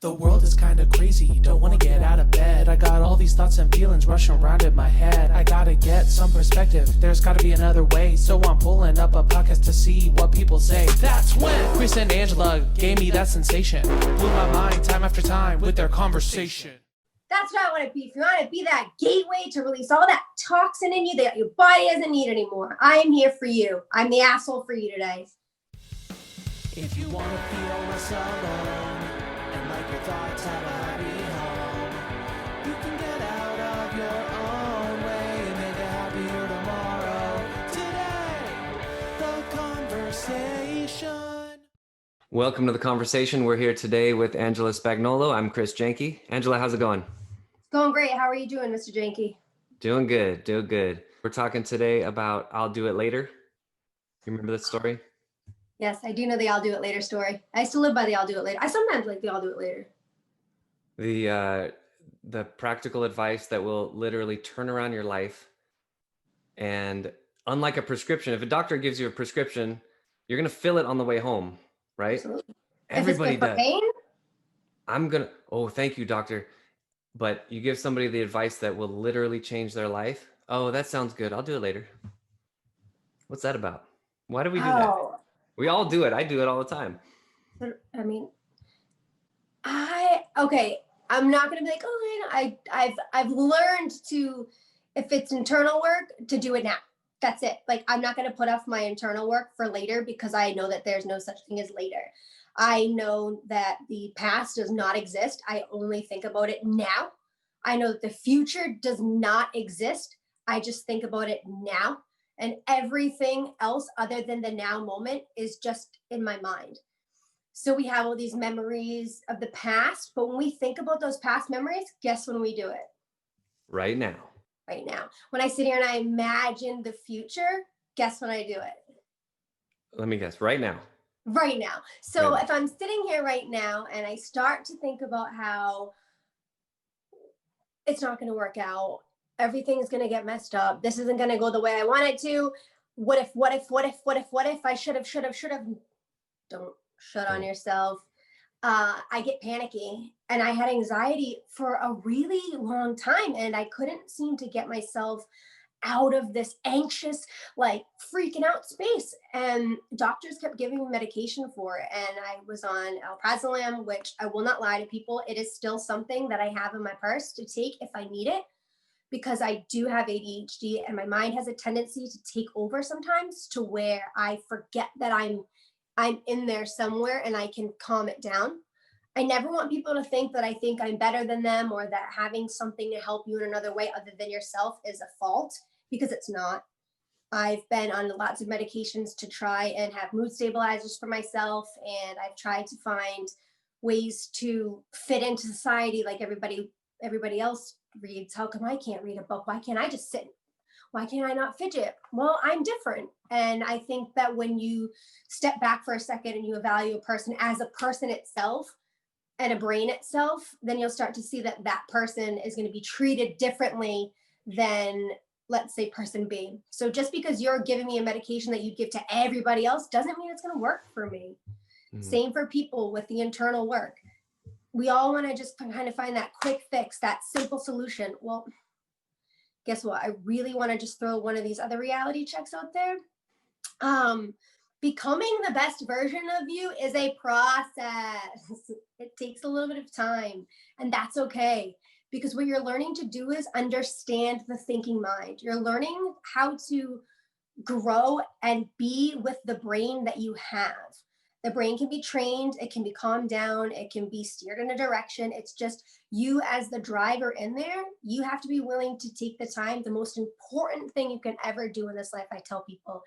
The world is kinda crazy, don't wanna get out of bed. I got all these thoughts and feelings rushing around in my head. I gotta get some perspective, there's gotta be another way. So I'm pulling up a podcast to see what people say. That's when Chris and Angela gave me that sensation. Blew my mind time after time with their conversation. That's what I want to be. If you want to be that gateway to release all that toxin in you that your body doesn't need anymore, I am here for you. I'm the asshole for you today. If you wanna feel less alone and like your thoughts have a happy home, you can get out of your own way and make it happier tomorrow. Today, the conversation. Welcome to The Conversation. We're here today with Angela Spagnolo. I'm Chris Janke. Angela, how's it going? It's going great. How are you doing, Mr. Janke? Doing good, doing good. We're talking today about I'll Do It Later. You remember that story? Yes, I do know the I'll do it later story. I still live by the I'll do it later. I sometimes like the I'll do it later. The practical advice that will literally turn around your life. And unlike a prescription, if a doctor gives you a prescription, you're going to fill it on the way home, right? Absolutely. Everybody if it's good for does. pain, Oh, thank you, doctor. But you give somebody the advice that will literally change their life. Oh, that sounds good. I'll do it later. What's that about? Why do we do that? We all do it. I do it all the time. I mean, I'm not gonna be like, oh, I've learned to, if it's internal work, to do it now. That's it. Like, I'm not gonna put off my internal work for later because I know that there's no such thing as later. I know that the past does not exist. I only think about it now. I know that the future does not exist. I just think about it now. And everything else other than the now moment is just in my mind. So we have all these memories of the past, but when we think about those past memories, guess when we do it? Right now. Right now. When I sit here and I imagine the future, guess when I do it? Let me guess. Right now. Right now. So Right. if I'm sitting here right now and I start to think about how it's not going to work out, everything's going to get messed up, this isn't going to go the way I want it to, what if I should have. Don't shut on yourself. I get panicky and I had anxiety for a really long time and I couldn't seem to get myself out of this anxious, like freaking out space. And doctors kept giving me medication for it. And I was on alprazolam, which I will not lie to people, it is still something that I have in my purse to take if I need it, because I do have ADHD and my mind has a tendency to take over sometimes to where I forget that I'm in there somewhere and I can calm it down. I never want people to think that I think I'm better than them or that having something to help you in another way other than yourself is a fault, because it's not. I've been on lots of medications to try and have mood stabilizers for myself, and I've tried to find ways to fit into society like everybody else reads. How come I can't read a book? Why can't I just sit? Why can't I not fidget? Well, I'm different. And I think that when you step back for a second and you evaluate a person as a person itself and a brain itself, then you'll start to see that that person is going to be treated differently than, let's say, person B. So just because you're giving me a medication that you'd give to everybody else doesn't mean it's going to work for me. Same for people with the internal work. We all want to just kind of find that quick fix, that simple solution. Well, guess what? I really want to just throw one of these other reality checks out there. Becoming the best version of you is a process. It takes a little bit of time, and that's okay, because what you're learning to do is understand the thinking mind. You're learning how to grow and be with the brain that you have. The brain can be trained, it can be calmed down, it can be steered in a direction. It's just you as the driver in there. You have to be willing to take the time. The most important thing you can ever do in this life, I tell people,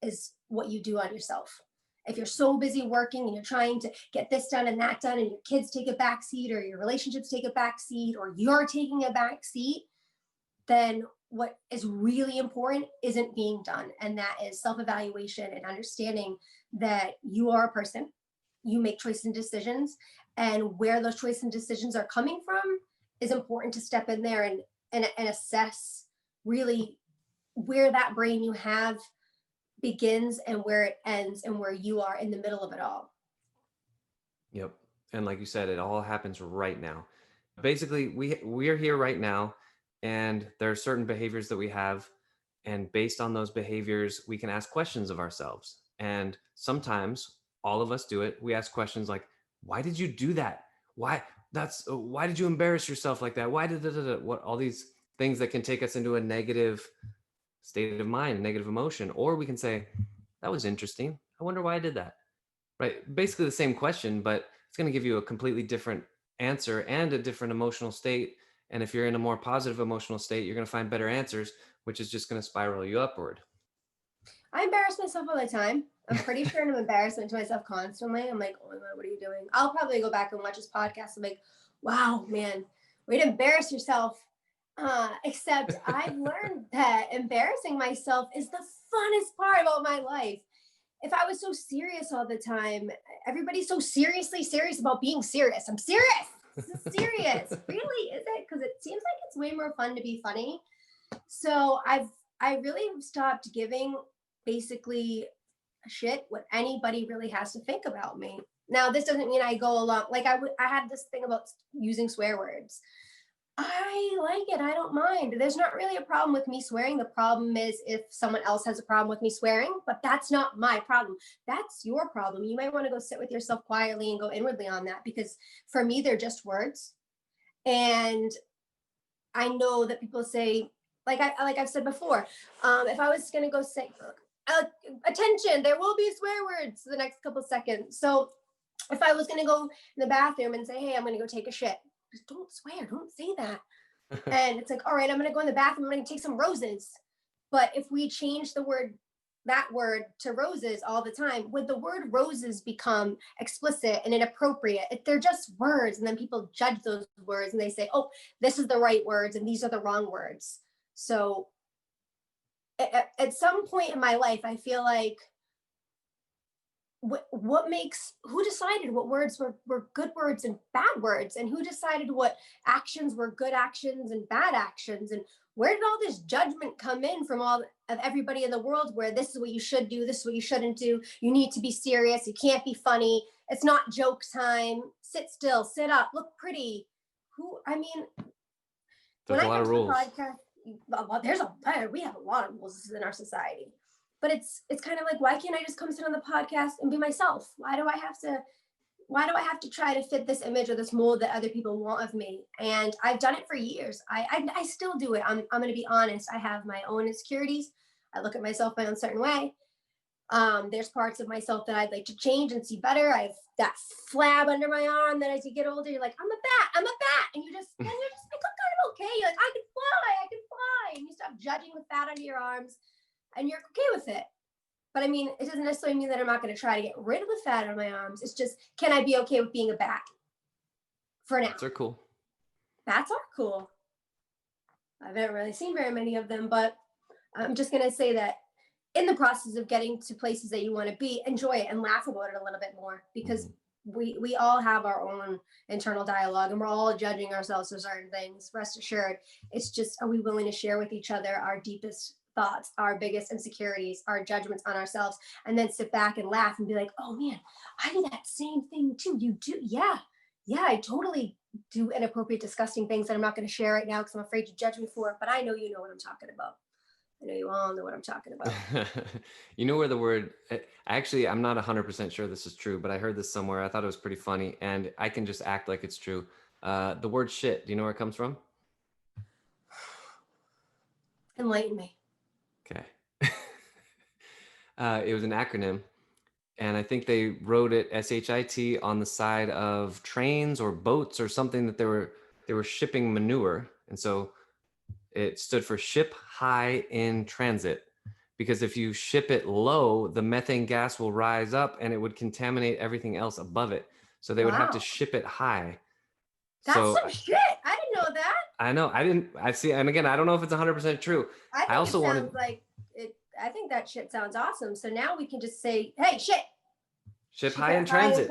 is what you do on yourself. If you're so busy working and you're trying to get this done and that done, and your kids take a back seat, or your relationships take a back seat, or you're taking a back seat, then what is really important isn't being done. And that is self-evaluation and understanding that you are a person, you make choices and decisions, and where those choices and decisions are coming from is important to step in there and assess really where that brain you have begins and where it ends and where you are in the middle of it all. Yep. And like you said, it all happens right now. Basically, we're here right now, and there are certain behaviors that we have, and based on those behaviors, we can ask questions of ourselves. And sometimes all of us do it. We ask questions like, why did you do that? Why did you embarrass yourself like that? Why did what, all these things that can take us into a negative state of mind, negative emotion. Or we can say, that was interesting. I wonder why I did that. Right? Basically the same question, but it's going to give you a completely different answer and a different emotional state. And if you're in a more positive emotional state, you're going to find better answers, which is just going to spiral you upward. I embarrass myself all the time. I'm pretty sure I'm embarrassing to myself constantly. I'm like, oh my God, what are you doing? I'll probably go back and watch this podcast. I'm like, wow, man, way to embarrass yourself. Except I've learned that embarrassing myself is the funnest part about my life. If I was so serious all the time, everybody's so seriously serious about being serious. I'm serious. This is serious. Really? Is it? Because it seems like it's way more fun to be funny. So I really have stopped giving basically a shit what anybody really has to think about me. Now, this doesn't mean I go along, like I had this thing about using swear words. I like it. I don't mind. There's not really a problem with me swearing. The problem is if someone else has a problem with me swearing, but that's not my problem. That's your problem. You might want to go sit with yourself quietly and go inwardly on that, because for me, they're just words. And I know that people say, like I've said before, if I was going to go say, attention, there will be swear words the next couple seconds. So if I was going to go in the bathroom and say, hey, I'm going to go take a shit, just don't swear, don't say that. And it's like, all right, I'm going to go in the bathroom, I'm going to take some roses. But if we change that word to roses all the time, would the word roses become explicit and inappropriate? They're just words, and then people judge those words and they say, oh, this is the right words and these are the wrong words. So at some point in my life, I feel like who decided what words were good words and bad words, and who decided what actions were good actions and bad actions, and where did all this judgment come in from all of everybody in the world, where this is what you should do, this is what you shouldn't do, you need to be serious, you can't be funny, it's not joke time, sit still, sit up, look pretty. There's a lot of rules. Well, we have a lot of rules in our society. But it's kind of like, why can't I just come sit on the podcast and be myself? Why do I have to try to fit this image or this mold that other people want of me? And I've done it for years. I still do it. I'm going to be honest. I have my own insecurities. I look at myself my own certain way. There's parts of myself that I'd like to change and see better. I have that flab under my arm that as you get older, you're like, I'm a bat. And you just become kind of okay. You're like, I can fly. And you stop judging the fat under your arms. And you're okay with it. But I mean, it doesn't necessarily mean that I'm not going to try to get rid of the fat on my arms. It's just, can I be okay with being a bat for now? Bats are cool. Bats are cool. I haven't really seen very many of them, but I'm just going to say that in the process of getting to places that you want to be, enjoy it and laugh about it a little bit more, because we all have our own internal dialogue and we're all judging ourselves for certain things. Rest assured, it's just, are we willing to share with each other our deepest thoughts, our biggest insecurities, our judgments on ourselves, and then sit back and laugh and be like, oh man, I do that same thing too. You do? Yeah, I totally do inappropriate, disgusting things that I'm not going to share right now because I'm afraid to judge me for it, but I know you know what I'm talking about. I know you all know what I'm talking about. You know where the word, actually, I'm not 100% sure this is true, but I heard this somewhere. I thought it was pretty funny, and I can just act like it's true. The word shit, do you know where it comes from? Enlighten me. Okay. It was an acronym, and I think they wrote it SHIT on the side of trains or boats or something that they were shipping manure, and so it stood for ship high in transit, because if you ship it low, the methane gas will rise up and it would contaminate everything else above it. So they would have to ship it high. That's some shit. I didn't know that. I know. I see. And again, I don't know if it's 100% true. I also wanted like it. I think that shit sounds awesome. So now we can just say, hey, shit. Ship high in transit.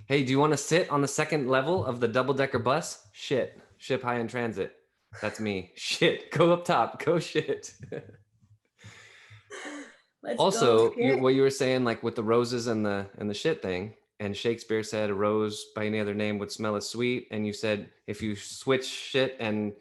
Hey, do you want to sit on the second level of the double-decker bus? Shit. Ship high in transit. That's me. Shit. Go up top. Go shit. Also, what you were saying, like with the roses and the shit thing, and Shakespeare said a rose by any other name would smell as sweet. And you said if you switch shit and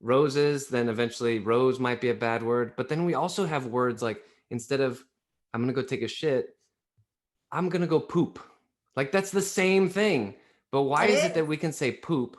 roses, then eventually rose might be a bad word. But then we also have words like, instead of I'm going to go take a shit, I'm going to go poop. Like that's the same thing. But why is it that we can say poop,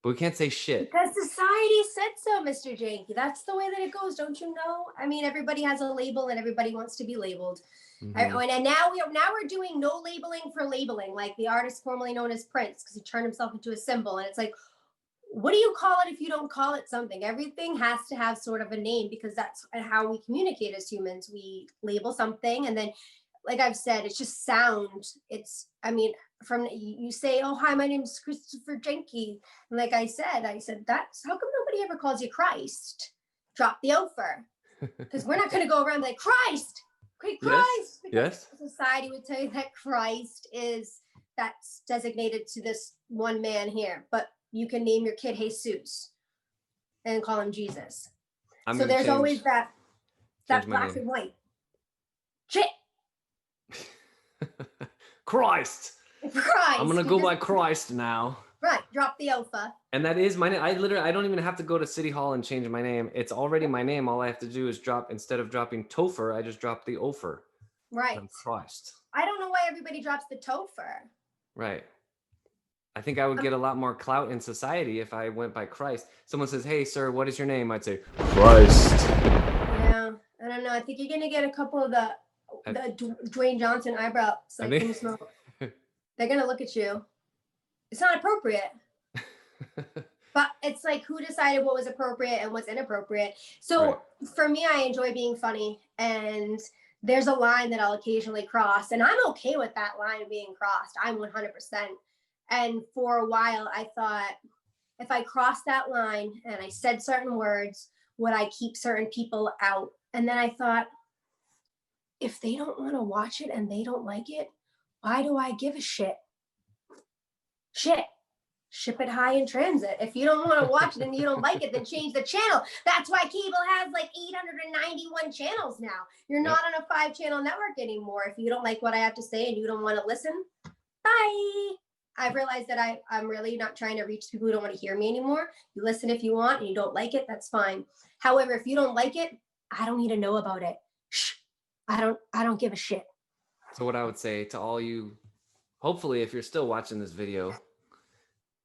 but we can't say shit? Because society said so, Mr. Janky. That's the way that it goes, don't you know? I mean, everybody has a label and everybody wants to be labeled. And now we're doing no labeling for labeling, like the artist formerly known as Prince, because he turned himself into a symbol. And it's like, what do you call it if you don't call it something? Everything has to have sort of a name, because that's how we communicate as humans. We label something, and then, like I've said, it's just sound. From you say, oh, hi, my name is Christopher Janky. And like I said, that's how come nobody ever calls you Christ? Drop the ofer. Because we're not going to go around like Christ. Okay, Christ. Yes. Society would tell you that Christ that's designated to this one man here. But you can name your kid Jesus and call him Jesus. So there's always that black and white. Shit. Christ. I'm gonna go by Christ now. Right, drop the ofa. And that is my name. I don't even have to go to City Hall and change my name. It's already my name. All I have to do is instead of dropping Topher, I just drop the ofer. Right. I'm Christ. I don't know why everybody drops the Topher. Right. I think I would get a lot more clout in society if I went by Christ. Someone says, hey, sir, what is your name? I'd say, Christ. Yeah, I don't know. I think you're going to get a couple of the Dwayne Johnson eyebrows. They're going to look at you. It's not appropriate. But it's like, who decided what was appropriate and what's inappropriate? So For me, I enjoy being funny. And there's a line that I'll occasionally cross. And I'm okay with that line being crossed. I'm 100%. And for a while, I thought, if I crossed that line and I said certain words, would I keep certain people out? And then I thought, if they don't want to watch it and they don't like it, why do I give a shit? Shit. Ship it high in transit. If you don't want to watch it and you don't like it, then change the channel. That's why cable has like 891 channels now. You're not on a 5-channel network anymore. If you don't like what I have to say and you don't want to listen, bye. I've realized that I'm really not trying to reach people who don't want to hear me anymore. You listen if you want and you don't like it, that's fine. However, if you don't like it, I don't need to know about it. Shh. I don't give a shit. So what I would say to all you, hopefully if you're still watching this video,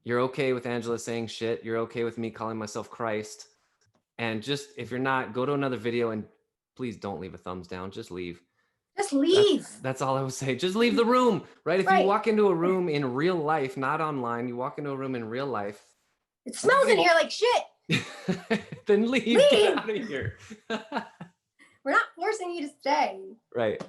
you're okay with Angela saying shit. You're okay with me calling myself Christ. And just, if you're not, go to another video and please don't leave a thumbs down. Just leave. Just leave. That's all I would say. Just leave the room, right? If you walk into a room in real life, not online, you walk into a room in real life. It smells in here like shit. Then leave. Get out of here. We're not forcing you to stay. Right.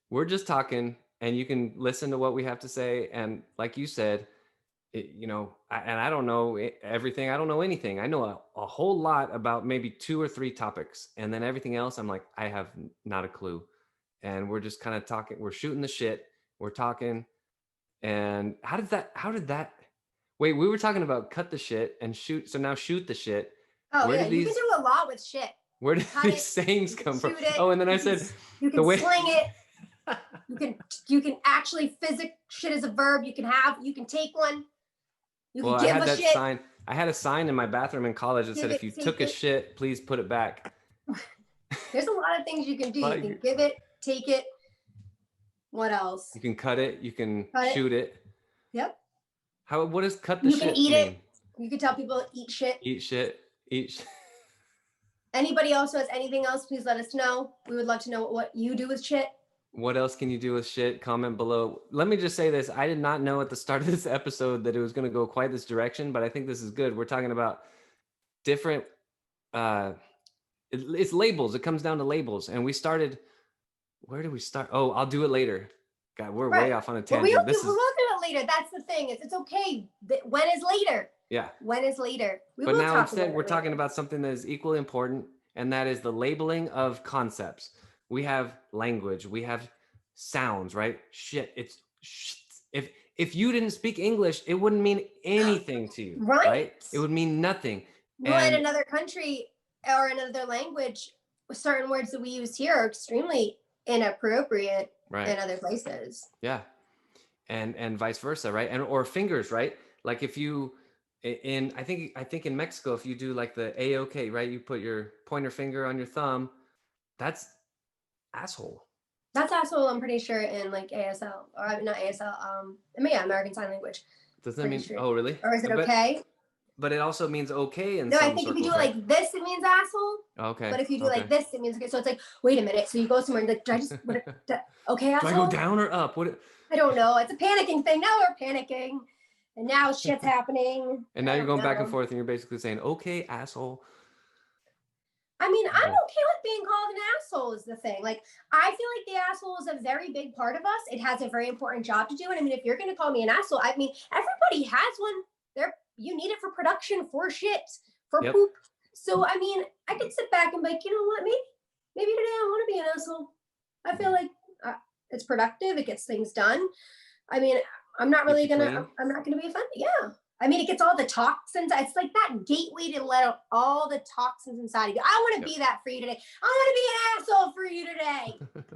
We're just talking and you can listen to what we have to say. And like you said, I don't know everything. I don't know anything. I know a whole lot about maybe 2 or 3 topics. And then everything else, I'm like, I have not a clue. And we're just kind of talking. We're shooting the shit. We're talking. And how did that, wait, we were talking about cut the shit and shoot. So now shoot the shit. Oh, you can do a lot with shit. Where did these sayings come from? Oh, and then I said, you can sling it. You can actually shit is a verb. You can take one. You can give a shit. Sign. I had a sign in my bathroom in college that said, if you took a shit, please put it back. There's a lot of things you can do. You can give it, take it. What else? You can cut it. You can shoot it. Yep. What does cut the shit mean? You can eat it. You can tell people eat shit. Eat shit. Eat shit. Anybody else who has anything else, please let us know. We would love to know what you do with shit. What else can you do with shit? Comment below. Let me just say this. I did not know at the start of this episode that it was going to go quite this direction, but I think this is good. We're talking about different, it's labels. It comes down to labels. And we started, where did we start? Oh, I'll do it later. God, we're way off on a tangent. We'll do it later. That's the thing. It's okay. When is later? Yeah. When is later? But now instead we're talking about something that is equally important, and that is the labeling of concepts. We have language, we have sounds, right? Shit. It's if you didn't speak English, it wouldn't mean anything to you, right? It would mean nothing. Well, in another country or another language, certain words that we use here are extremely inappropriate in other places. Yeah. and vice versa, right? And or fingers, right? Like if you I think in Mexico, if you do like the A-OK, right? You put your pointer finger on your thumb, that's asshole. That's asshole, I'm pretty sure, in like ASL, or not ASL, I mean, yeah, American Sign Language. Doesn't that mean, Sure. oh, really? Or is it okay? But it also means okay in No, some I think if you do circles, it right? like this, it means asshole. Okay. But if you do okay. like this, it means okay. So it's like, wait a minute. So you go somewhere and like, do I just, okay, asshole? Do I go down or up? What? I don't know. It's a panicking thing. Now we're panicking. And now shit's happening. And now you're going back and forth and you're basically saying, okay, asshole. I mean, I'm okay with being called an asshole is the thing. Like, I feel like the asshole is a very big part of us. It has a very important job to do. And I mean, if you're going to call me an asshole, I mean, everybody has one. You need it for production, for shit, for poop. So, I mean, I could sit back and be like, you know what, maybe today I want to be an asshole. I feel like it's productive. It gets things done. I mean, I'm not going to be offended. Yeah. I mean, it gets all the toxins. It's like that gateway to let out all the toxins inside of you. I want to be that for you today. I want to be an asshole for you today.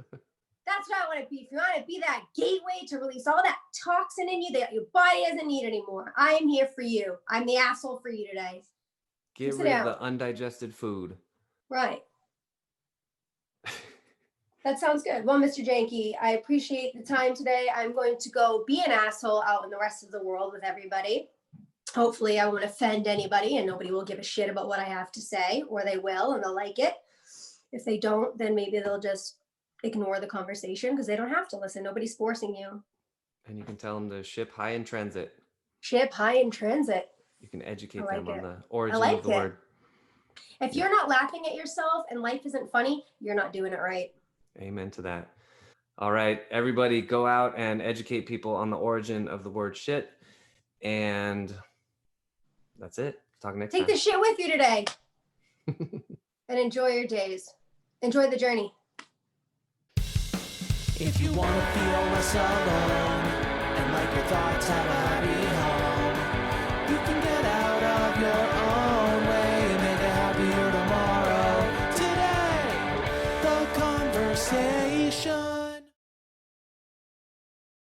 That's what I want to be. If you want to be that gateway to release all that toxin in you that your body doesn't need anymore, I am here for you. I'm the asshole for you today. Get rid of the undigested food. Right. That sounds good. Well, Mr. Janke, I appreciate the time today. I'm going to go be an asshole out in the rest of the world with everybody. Hopefully I won't offend anybody and nobody will give a shit about what I have to say, or they will and they'll like it. If they don't, then maybe they'll just ignore the conversation because they don't have to listen. Nobody's forcing you. And you can tell them to ship high in transit. Ship high in transit. You can educate them on the origin of the word. If you're not laughing at yourself and life isn't funny, you're not doing it right. Amen to that. All right, everybody go out and educate people on the origin of the word shit. And that's it. Talk next time. Take the shit with you today. And enjoy your days. Enjoy the journey. If you want to feel less alone and like your thoughts have a